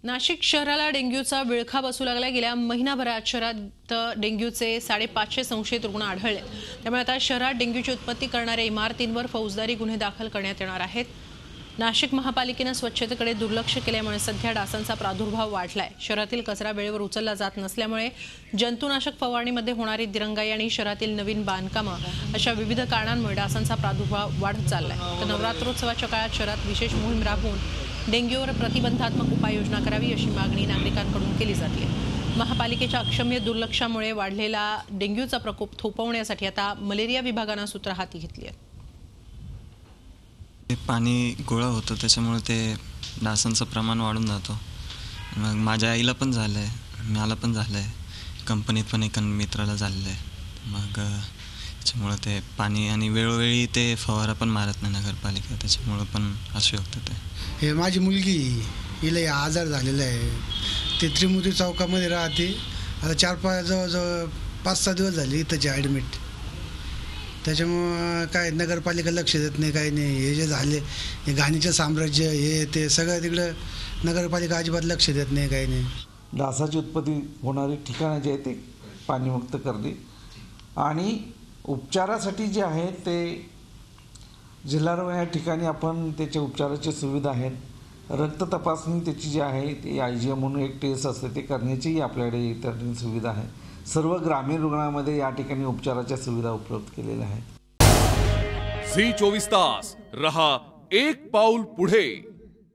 नाशिक शहराला डेंग्यूचा विळखा बसू लागला। गेल्या महिनाभरात शहरात डेंग्यूचे 550 संशयित रुग्ण आढळले। त्यामुळे आता शहरात डेंग्यूची उत्पत्ती करणाऱ्या इमारतींवर फौजदारी गुन्हे दाखल करण्यात येणार आहेत। नाशिक महापालिकेने स्वच्छतेकडे दुर्लक्ष केल्यामुळे सध्या डासांचा प्रादुर्भाव वाढलाय। शहरातील कचरा वेळेवर उचलला जात नसल्यामुळे जंतुनाशक फवारणीमध्ये होणारी दिरंगाई आणि शहरातील नवीन बांधकामं अशा विविध कारणांमुळे डासांचा प्रादुर्भाव वाढत चाललाय। तर नवरात्रोत्सवाच्या काळात शहरात विशेष मोहीम राबवून डेंग्यूवर प्रतिबंधात्मक उपाययोजना करावी अशी मागणी नागरिकांकडून केली जाते। महापालिकेच्या अक्षम्य दुर्लक्षामुळे वाढलेला डेंग्यूचा प्रकोप थोपवण्यासाठी आता मलेरिया विभागाने सूत्र हाती घेतली आहे। पाणी गोळा होतं त्याच्यामुळे ते डासांचं प्रमाण वाढून जातो। मग माझ्या आईला पण झालं आहे, मला पण झालं आहे, कंपनीत पण एका मित्राला झालेलं आहे। मग त्याच्यामुळे ते पाणी आणि वेळोवेळी ते फवारा पण मारत नाही नगरपालिका, त्याच्यामुळे पण असू शकतं। हे माझी मुलगी, हिला आजार झालेला आहे। ते त्रिमूर्ती चौकामध्ये राहते। आता 4-5 5-6 दिवस झाले इथंचे ॲडमिट। त्याच्यामुळं काय नगरपालिका लक्ष देत नाही, काही नाही। हे जे झाले हे घाणीचं साम्राज्य, हे ते सगळं तिकडं नगरपालिका अजिबात लक्ष देत नाही, काही नाही। डासाची उत्पत्ती होणारी ठिकाणं जे आहेत ते पाणीमुक्त करणे आणि उपचारासाठी जे आहे ते जिल्हारुग्णालय या ठिकाणी आपण त्याच्या उपचाराची सुविधा आहेत। रक्त तपासणी त्याची जी आहे ती IgM म्हणून एक टेस्ट असते ते करण्याचीही आपल्याकडे इतर सुविधा आहे। सर्व ग्रामीण रुग्णांमध्ये या ठिकाणी उपचाराच्या सुविधा उपलब्ध केलेल्या आहेत। झी 24 तास रहा एक पाऊल पुढे।